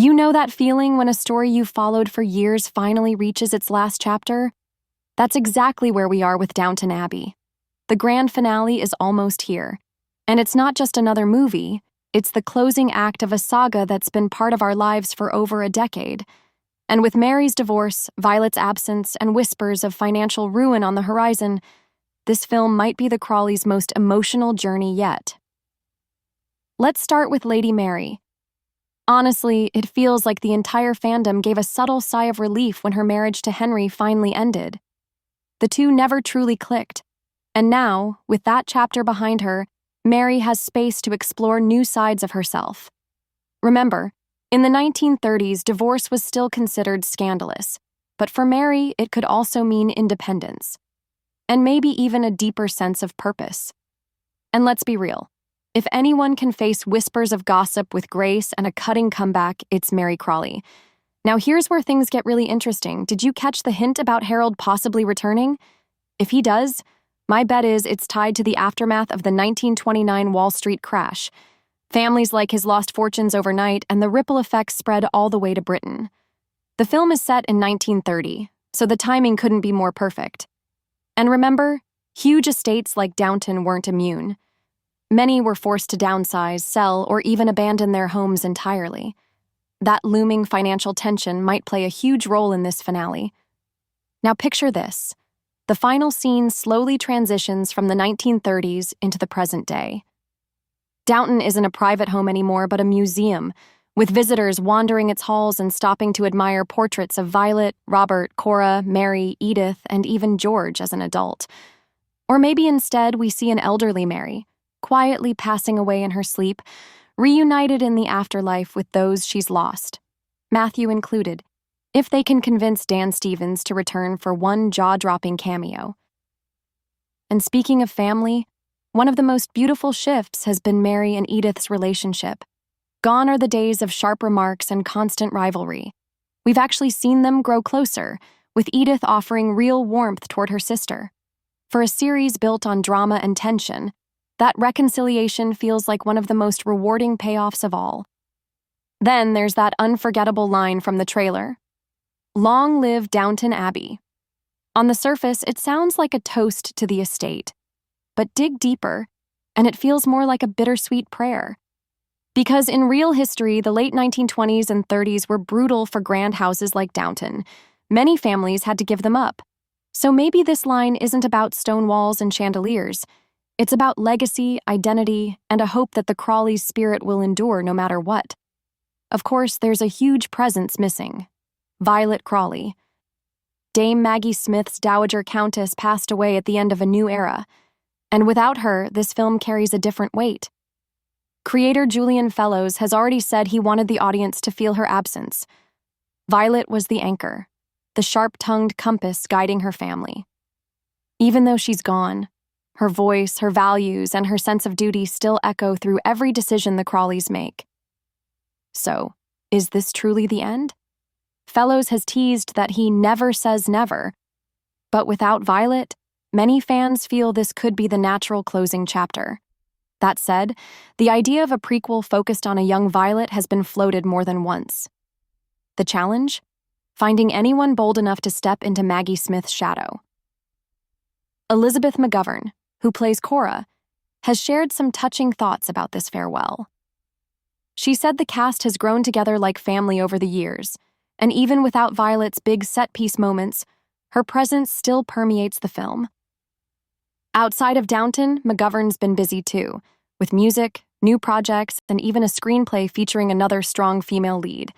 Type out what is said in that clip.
You know that feeling when a story you followed for years finally reaches its last chapter? That's exactly where we are with Downton Abbey. The grand finale is almost here. And it's not just another movie, it's the closing act of a saga that's been part of our lives for over a decade. And with Mary's divorce, Violet's absence, and whispers of financial ruin on the horizon, this film might be the Crawleys' most emotional journey yet. Let's start with Lady Mary. Honestly, it feels like the entire fandom gave a subtle sigh of relief when her marriage to Henry finally ended. The two never truly clicked. And now, with that chapter behind her, Mary has space to explore new sides of herself. Remember, in the 1930s, divorce was still considered scandalous, but for Mary, it could also mean independence, and maybe even a deeper sense of purpose. And let's be real. If anyone can face whispers of gossip with grace and a cutting comeback, it's Mary Crawley. Now here's where things get really interesting. Did you catch the hint about Harold possibly returning? If he does, my bet is it's tied to the aftermath of the 1929 Wall Street crash. Families like his lost fortunes overnight, and the ripple effects spread all the way to Britain. The film is set in 1930, so the timing couldn't be more perfect. And remember, huge estates like Downton weren't immune. Many were forced to downsize, sell, or even abandon their homes entirely. That looming financial tension might play a huge role in this finale. Now picture this. The final scene slowly transitions from the 1930s into the present day. Downton isn't a private home anymore, but a museum, with visitors wandering its halls and stopping to admire portraits of Violet, Robert, Cora, Mary, Edith, and even George as an adult. Or maybe instead we see an elderly Mary, quietly passing away in her sleep, reunited in the afterlife with those she's lost, Matthew included, if they can convince Dan Stevens to return for one jaw-dropping cameo. And speaking of family, one of the most beautiful shifts has been Mary and Edith's relationship. Gone are the days of sharp remarks and constant rivalry. We've actually seen them grow closer, with Edith offering real warmth toward her sister. For a series built on drama and tension, that reconciliation feels like one of the most rewarding payoffs of all. Then there's that unforgettable line from the trailer. Long live Downton Abbey. On the surface, it sounds like a toast to the estate. But dig deeper, and it feels more like a bittersweet prayer. Because in real history, the late 1920s and 30s were brutal for grand houses like Downton. Many families had to give them up. So maybe this line isn't about stone walls and chandeliers. It's about legacy, identity, and a hope that the Crawleys' spirit will endure no matter what. Of course, there's a huge presence missing. Violet Crawley. Dame Maggie Smith's Dowager Countess passed away at the end of a new era, and without her, this film carries a different weight. Creator Julian Fellowes has already said he wanted the audience to feel her absence. Violet was the anchor, the sharp-tongued compass guiding her family. Even though she's gone, her voice, her values, and her sense of duty still echo through every decision the Crawleys make. So, is this truly the end? Fellowes has teased that he never says never, but without Violet, many fans feel this could be the natural closing chapter. That said, the idea of a prequel focused on a young Violet has been floated more than once. The challenge? Finding anyone bold enough to step into Maggie Smith's shadow. Elizabeth McGovern, who plays Cora, has shared some touching thoughts about this farewell. She said the cast has grown together like family over the years, and even without Violet's big set-piece moments, her presence still permeates the film. Outside of Downton, McGovern's been busy too, with music, new projects, and even a screenplay featuring another strong female lead.